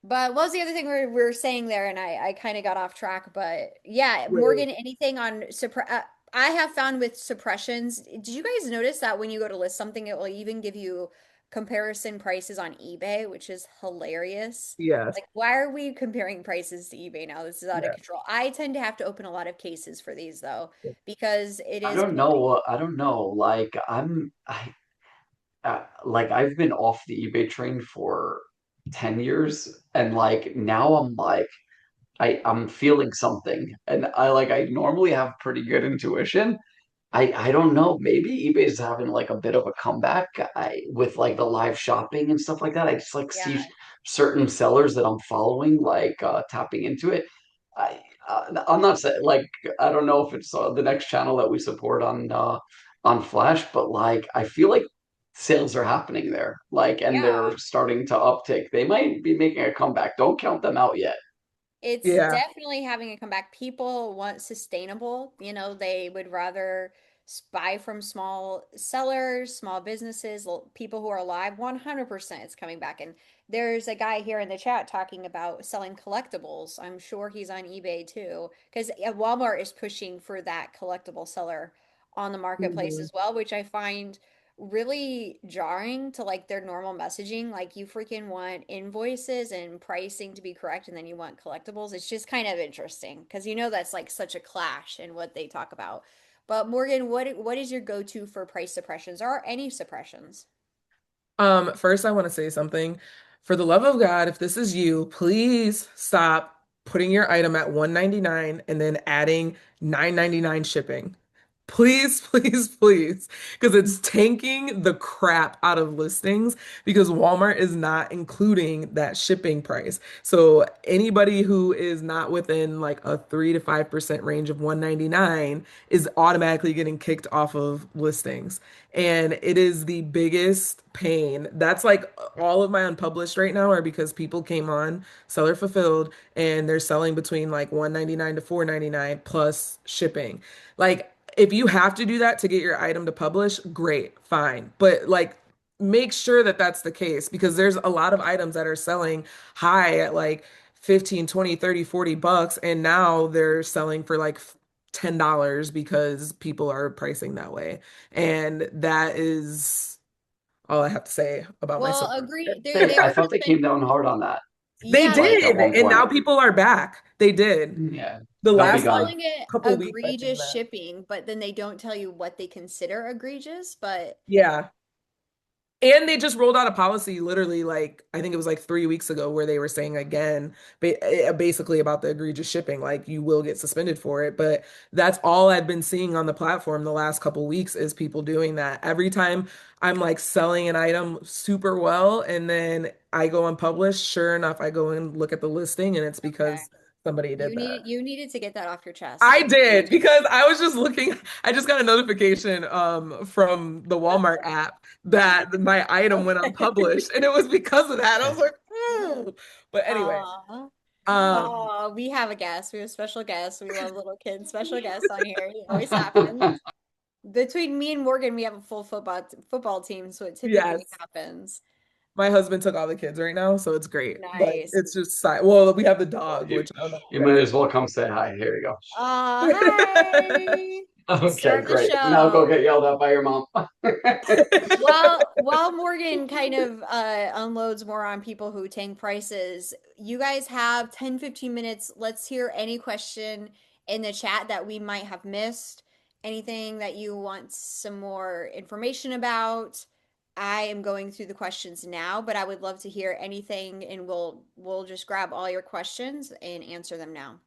but what was the other thing we were saying there? And I kind of got off track. But yeah, Wait. Morgan, anything on I have found with suppressions, did you guys notice that when you go to list something, it will even give you comparison prices on eBay, which is hilarious. Yes. Like, why are we comparing prices to eBay now? This is out of Yeah. control. I tend to have to open a lot of cases for these though, because it I is don't bloating. know. I don't know. Like I've been off the eBay train for 10 years, and like now I'm like I'm feeling something, and I normally have pretty good intuition. I don't know. Maybe eBay's having like a bit of a comeback. With like the live shopping and stuff like that. I just like see Yeah. certain sellers that I'm following like tapping into it. I'm not saying like I don't know if it's the next channel that we support on Flash, but like I feel like sales are happening there. Like and Yeah. they're starting to uptick. They might be making a comeback. Don't count them out yet. It's Yeah. definitely having a comeback. People want sustainable, they would rather buy from small sellers, small businesses, people who are alive. 100% it's coming back. And there's a guy here in the chat talking about selling collectibles. I'm sure he's on eBay too, because Walmart is pushing for that collectible seller on the marketplace Mhm. as well, which I find really jarring to like their normal messaging. Like you freaking want invoices and pricing to be correct, and then you want collectibles. It's just kind of interesting because you know that's like such a clash in what they talk about. But Morgan, what is your go-to for price suppressions? Are any suppressions? First I want to say something. For the love of God, if this is you, please stop putting your item at 199 and then adding 999 shipping. Please, please, please, because it's tanking the crap out of listings because Walmart is not including that shipping price. So anybody who is not within like a 3 to 5% range of 199 is automatically getting kicked off of listings. And it is the biggest pain. That's like all of my unpublished right now are because people came on seller fulfilled and they're selling between like 199 to 499 plus shipping. Like if you have to do that to get your item to publish, great, fine. But like make sure that that's the case because there's a lot of items that are selling high at like 15, 20, 30, $40 and now they're selling for like $10 because people are pricing that way. And that is all I have to say about my Well, support. agree. I There thought has they came been, down hard on that, They yeah, like they at did, one and now point. people are back. They did. Yeah, The they'll be they're last like gone. calling it couple weeks, I've seen egregious that. shipping, but then they don't tell you what they consider egregious. But Yeah. And they just rolled out a policy literally like I think it was like 3 weeks ago where they were saying again basically about the egregious shipping like you will get suspended for it but that's all I've been seeing on the platform the last couple weeks is people doing that every time I'm like selling an item super well and then I go unpublished sure enough I go and look at the listing and it's okay, because somebody did that. you needed to get that off your chest. I I did because I was just looking. I just got a notification from the Walmart app that my item went unpublished, and it was because of that. I was like, oh. But anyway, Aw. um, Oh, we have a guest. We have special guests. We love little kids. Special guests on here. It always happens. Between me and Morgan, we have a full football team, so it typically yes, happens. my husband took all the kids right now, so it's great. But Nice. it's just well, we have the dog, you which I don't know you if might as well come say hi. Here you Hi. go. Okay, Starting the great. Now go show. get yelled at by your mom. While Morgan kind of unloads more on people who tank prices, you guys have 10-15 minutes. Let's hear any question in the chat that we might have missed. Anything that you want some more information about. I am going through the questions now, but I would love to hear anything and we'll just grab all your questions and answer them now.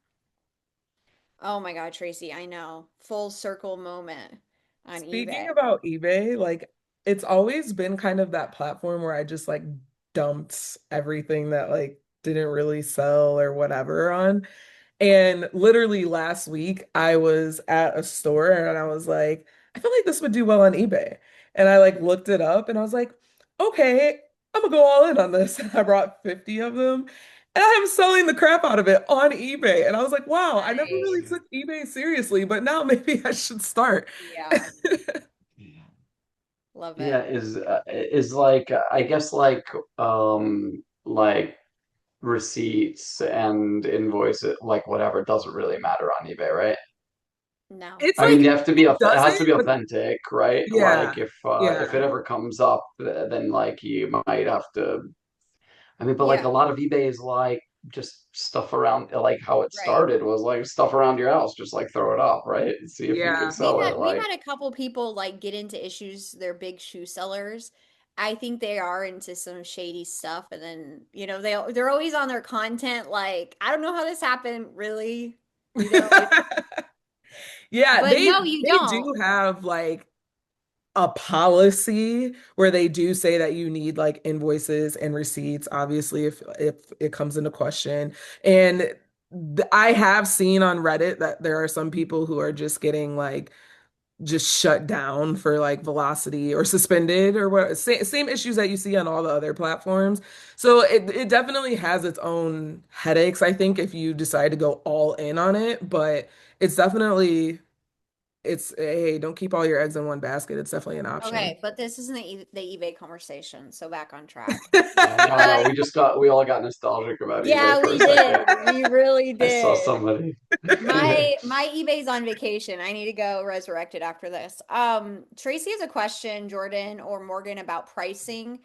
Oh my God, Tracy, I know. Full circle moment on Speaking eBay. about eBay, like it's always been kind of that platform where I just like dumped everything that like didn't really sell or whatever on. And literally last week, I was at a store and I was like, I feel like this would do well on eBay. And I like looked it up and I was like, okay, I'm gonna go all in on this. And I brought 50 of them and I'm selling the crap out of it on eBay. And I was like, wow, I never really Nice. took eBay seriously, but now maybe I should start. Yeah, love Yeah, it. is like I guess like receipts and invoices like whatever doesn't really matter on eBay, right? No. It's I mean, like you have to be it it has to doesn't, be but authentic, right? yeah, Like if it yeah, ever comes up, then like you might have to. I mean, but like a Yeah, lot of eBay is like just stuff around, like how it right. started was like stuff around your house, just like throw it up, right? And see if you can yeah. sell it. We've Like, had a couple people like get into issues. They're big shoe sellers. I think they are into some shady stuff, and then they're always on their content. Like, I don't know how this happened, really. It's, Yeah, but they no, you they don't. do have like a policy where they do say that you need like invoices and receipts, obviously, if it comes into question. And I have seen on Reddit that there are some people who are just getting like just shut down for like velocity or suspended or what same issues that you see on all the other platforms. So it definitely has its own headaches, I think, if you decide to go all in on it, but it's definitely it's, hey, don't keep all your eggs in one basket. It's definitely an option. Okay, but this isn't the eBay conversation, so back on track. Yeah, no, no, But we all got nostalgic about eBay yeah, for a we second. did. We really I saw did. somebody. My eBay's on vacation. I need to go resurrect it after this. Tracy has a question, Jordan or Morgan, about pricing.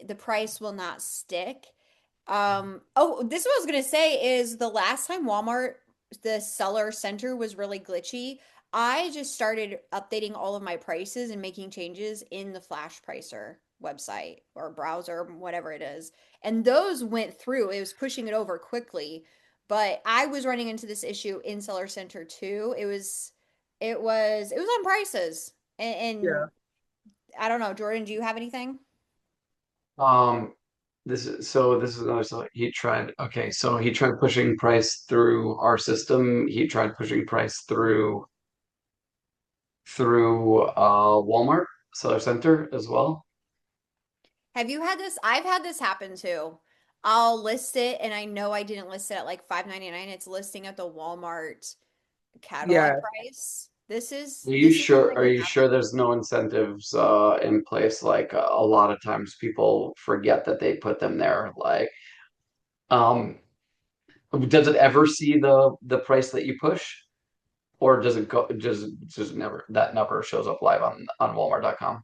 The price will not stick. Oh, this is what I was gonna say is the last time Walmart, the seller center was really glitchy. I just started updating all of my prices and making changes in the flashpricer website or browser, whatever it is. And those went through. It was pushing it over quickly. But I was running into this issue in Seller Center too. It was on prices. And Yeah. I don't know, Jordan, do you have anything? Um, this is another so he tried okay, so he tried pushing price through our system. He tried pushing price through Walmart Seller Center as well. Have you had this? I've had this happen too. I'll list it and I know I didn't list it at like 5.99. It's listing at the Walmart catalog Yeah. price. This is something Are that you sure happens. there's no incentives in place? Like a lot of times people forget that they put them there. Like, um, does it ever see the price that you push? Or does it go just never that never shows up live on Walmart.com?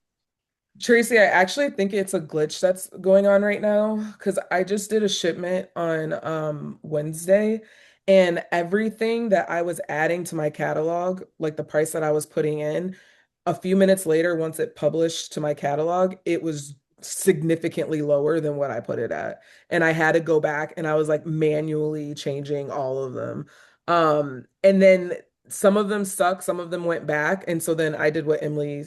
Tracy, I actually think it's a glitch that's going on right now because I just did a shipment on Wednesday, and everything that I was adding to my catalog, like the price that I was putting in, a few minutes later, once it published to my catalog, it was significantly lower than what I put it at. And I had to go back and I was like manually changing all of them. And then some of them stuck, some of them went back. And so then I did what Emily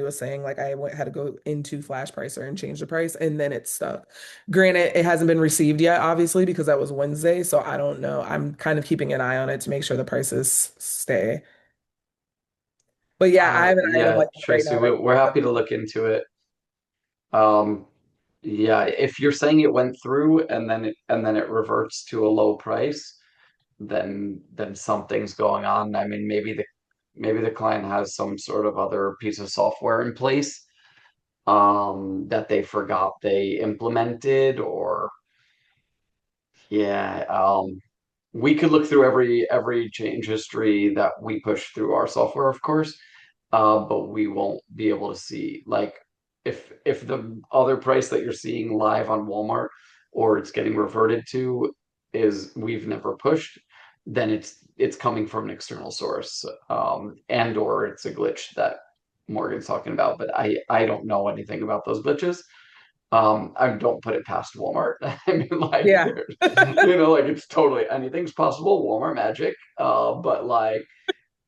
was saying. Like I had to go into Flash Pricer and change the price, and then it stuck. Granted, it hasn't been received yet, obviously, because that was Wednesday. So I don't know. I'm kind of keeping an eye on it to make sure the prices stay. But yeah, I have an item Yeah, like that right Tracy, now. we're happy to look into it. Um, yeah, if you're saying it went through and then it reverts to a low price, then something's going on. I mean, maybe the client has some sort of other piece of software in place that they forgot they implemented, or yeah, we could look through every change history that we push through our software, of course, but we won't be able to see like if the other price that you're seeing live on Walmart or it's getting reverted to is we've never pushed, then it's coming from an external source, and or it's a glitch that Morgan's talking about. But I don't know anything about those glitches. I don't put it past Walmart. I mean, like, Yeah. there's, like it's totally anything's possible. Walmart magic. But like,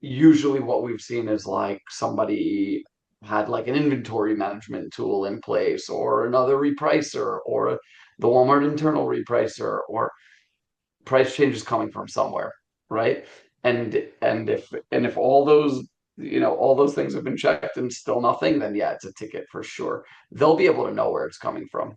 usually what we've seen is like somebody had like an inventory management tool in place, or another repricer, or the Walmart internal repricer, or price changes coming from somewhere, right? And if all those things have been checked and still nothing, then yeah, it's a ticket for sure. They'll be able to know where it's coming from.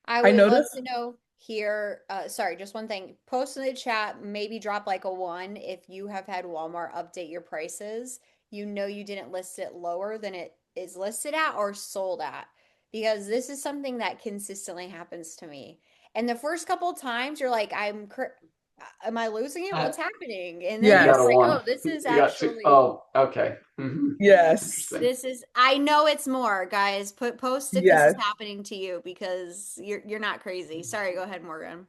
I I would love to noticed. know here. Sorry, just one thing. Post in the chat, maybe drop like a one if you have had Walmart update your prices. You know you didn't list it lower than it is listed at or sold at. Because this is something that consistently happens to me. And the first couple times you're like, am I losing it? Uh, What's happening? And then you you're got a Yes. like, one. oh, this is You got two. actually Oh, okay. Yes. Interesting. this is I know it's more, guys. Post if this is Yes. happening to you because you're not crazy. Sorry, go ahead, Morgan.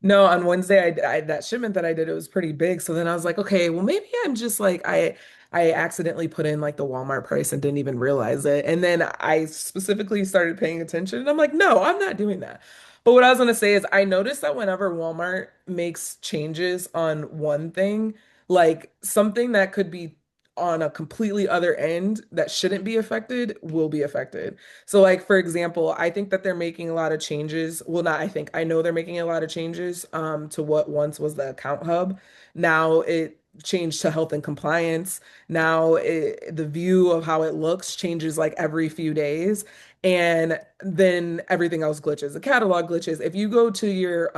No, on Wednesday, that shipment that I did, it was pretty big. So then I was like, okay, well, maybe I'm just like, I accidentally put in like the Walmart price and didn't even realize it. And then I specifically started paying attention and I'm like, no, I'm not doing that. But what I was going to say is I noticed that whenever Walmart makes changes on one thing, like something that could be on a completely other end that shouldn't be affected will be affected. So, like for example, I think that they're making a lot of changes. Well, not I think, I know they're making a lot of changes to what once was the account hub. Now it changed to health and compliance. Now the view of how it looks changes like every few days. and then everything else glitches. The catalog glitches. If you go to your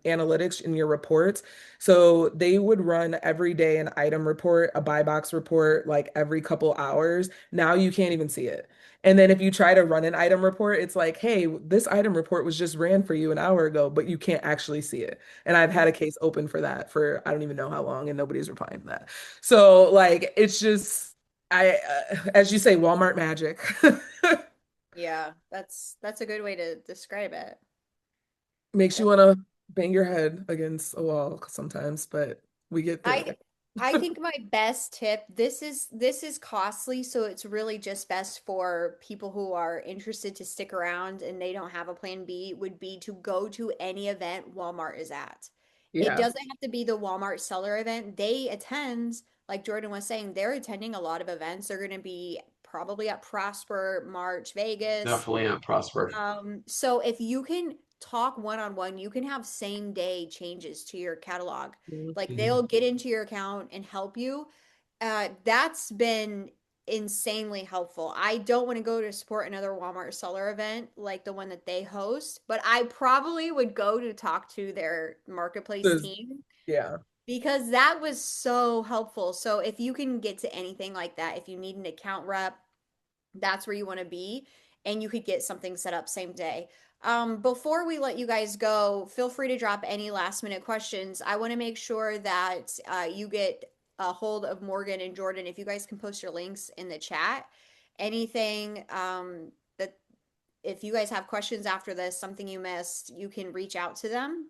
analytics in your reports, so they would run every day an item report, a buy box report, like every couple hours. Now you can't even see it. And then if you try to run an item report, it's like, hey, this item report was just ran for you an hour ago, but you can't actually see it. And I've had a case open for that for I don't even know how long, and nobody's replying to that. So like it's just as you say, Walmart magic. Yeah, that's a good way to describe it. Makes you That want to bang your head against a wall sometimes, but we get through I it. I think my best tip, this is costly, so it's really just best for people who are interested to stick around and they don't have a plan B, would be to go to any event Walmart is at. It Yeah. doesn't have to be the Walmart seller event. They attend, like Jordan was saying, they're attending a lot of events. They're going to be probably at Prosper, March, Vegas. Definitely at Prosper. So if you can talk one-on-one, you can have same day changes to your catalog. Like Mhm. they'll get into your account and help you. That's been insanely helpful. I don't want to go to support another Walmart seller event like the one that they host, but I probably would go to talk to their marketplace There's- team Yeah. because that was so helpful. So if you can get to anything like that, if you need an account rep, that's where you want to be, and you could get something set up same day. Before we let you guys go, feel free to drop any last minute questions. I want to make sure that you get a hold of Morgan and Jordan. If you guys can post your links in the chat, anything that if you guys have questions after this, something you missed, you can reach out to them.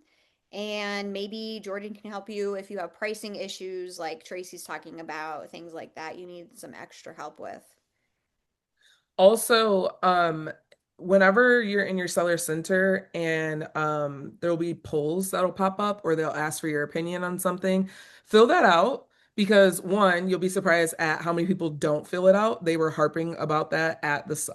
And maybe Jordan can help you if you have pricing issues like Tracy's talking about, things like that you need some extra help with. Also, whenever you're in your seller center and there'll be polls that'll pop up or they'll ask for your opinion on something, fill that out because one, you'll be surprised at how many people don't fill it out. They were harping about that at this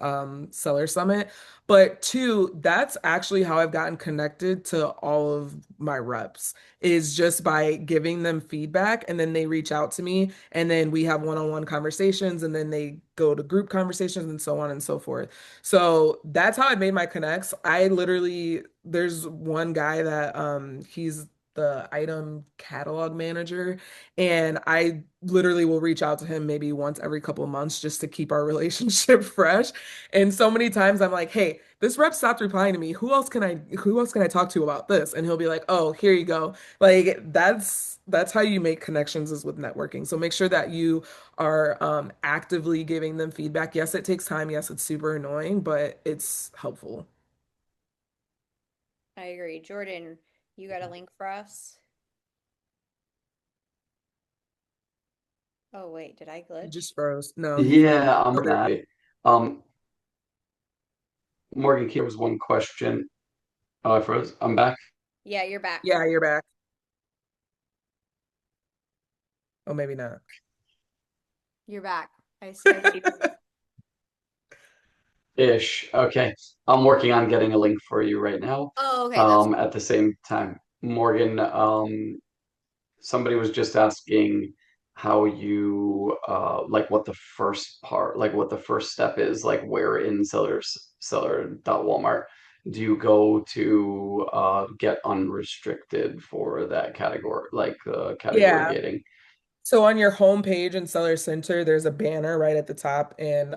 seller summit. But two, that's actually how I've gotten connected to all of my reps is just by giving them feedback and then they reach out to me and then we have one-on-one conversations and then they go to group conversations and so on and so forth. So that's how I made my connects. I literally there's one guy that he's the item catalog manager and I literally will reach out to him maybe once every couple of months just to keep our relationship fresh. And so many times I'm like, "Hey, this rep stopped replying to me. Who else can I talk to about this?" And he'll be like, "Oh, here you go." Like that's how you make connections is with networking. So make sure that you are actively giving them feedback. Yes, it takes time. Yes, it's super annoying, but it's helpful. I agree. Jordan, you got a link for us? Oh, wait, did I You glitch? just froze. No. Yeah, I'm Okay. back. Um, Morgan, here was one question. Oh, I froze. I'm back. Yeah, you're back. Yeah, you're back. Oh, maybe not. You're back. I see you. Ish. Okay. I'm working on getting a link for you right now. Oh, okay, that's cool. At the same time, Morgan, somebody was just asking how you like what the first part, like what the first step is, like where in seller.walmart do you go to get unrestricted for that category, like category Yeah. gating? So on your homepage in Seller Center, there's a banner right at the top, and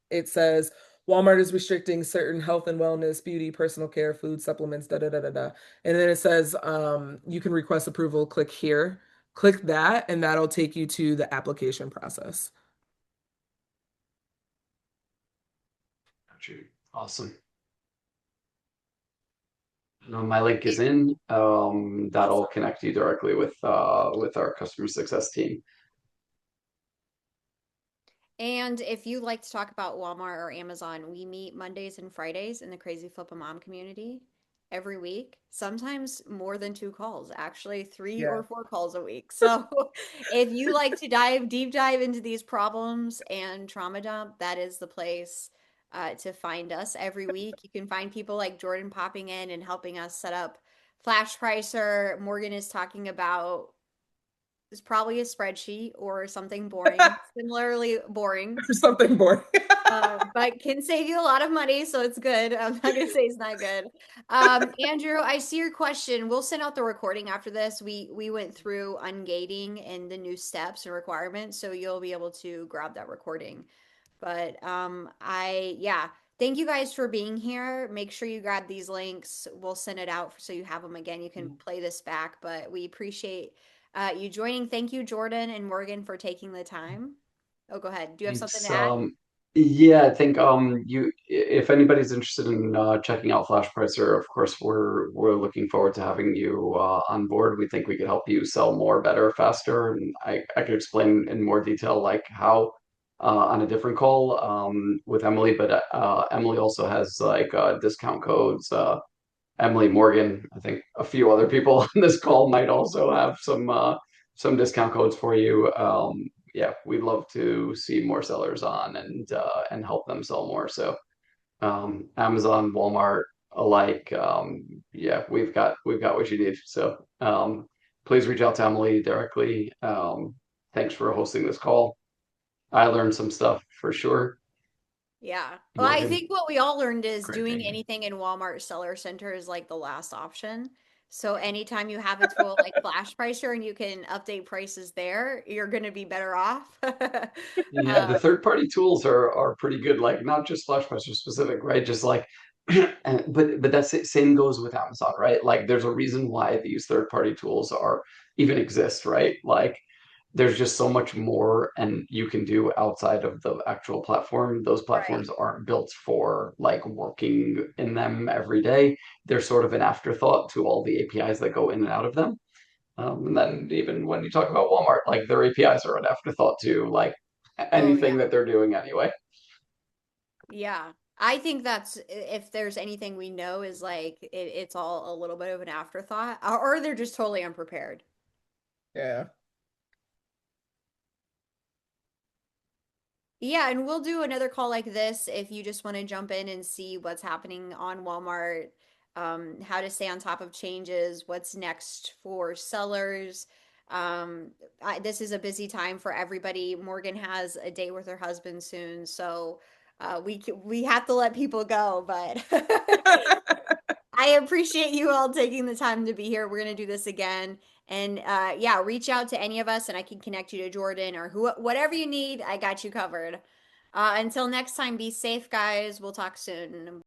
it says Walmart is restricting certain health and wellness, beauty, personal care, food, supplements, da da da da da. And then it says you can request approval. Click here, click that, and that'll take you to the application process. Got you. Awesome. My link is Okay, in. That'll awesome. connect you directly with our customer success team. And if you like to talk about Walmart or Amazon, we meet Mondays and Fridays in the Crazy Flip a Mom community every week. Sometimes more than two calls, actually three Yeah. or four calls a week. So if you like to deep dive into these problems and trauma dump, that is the place to find us every week. You can find people like Jordan popping in and helping us set up flashpricer. Morgan is talking about is probably a spreadsheet or something boring, similarly boring. Something boring. But can save you a lot of money, so it's good. I'm not gonna say it's not good. Andrew, I see your question. We'll send out the recording after this. We went through ungating and the new steps and requirements, so you'll be able to grab that recording. But yeah, thank you guys for being here. Make sure you grab these links. We'll send it out so you have them again. You can play this back, but we appreciate you joining. Thank you, Jordan and Morgan, for taking the time. Oh, go ahead. Do you have something Thanks. to add? Yeah, I think if anybody's interested in checking out flashpricer, of course we're looking forward to having you on board. We think we could help you sell more, better, faster, and I could explain in more detail like how on a different call with Emily. But Emily also has like discount codes. Emily Morgan, I think a few other people on this call might also have some discount codes for you. Yeah, we'd love to see more sellers on and help them sell more. So Amazon, Walmart alike, yeah, we've got what you need. So please reach out to Emily directly. Thanks for hosting this call. I learned some stuff for sure. Yeah. Well, I Morgan, think what we all learned is great doing being here. anything in Walmart Seller Center is like the last option. So anytime you have a tool like flashpricer and you can update prices there, you're going to be better off. Yeah, Uh, the third party tools are pretty good, like not just FlashPressure specific, right? Just like but that's it, same goes with Amazon, right? Like there's a reason why these third party tools are even exist, right? Like there's just so much more and you can do outside of the actual platform. Those right. platforms aren't built for like working in them every day. They're sort of an afterthought to all the APIs that go in and out of them. And then even when you talk about Walmart, like their APIs are an afterthought to like Oh, anything yeah. that they're doing anyway. Yeah. I think that's if there's anything we know is like it's all a little bit of an afterthought, or they're just totally unprepared. Yeah. Yeah, and we'll do another call like this if you just want to jump in and see what's happening on Walmart, how to stay on top of changes, what's next for sellers. This is a busy time for everybody. Morgan has a date with her husband soon, so we have to let people go, but I appreciate you all taking the time to be here. We're gonna do this again. And yeah, reach out to any of us and I can connect you to Jordan or whatever you need. I got you covered. Until next time, be safe, guys. We'll talk soon.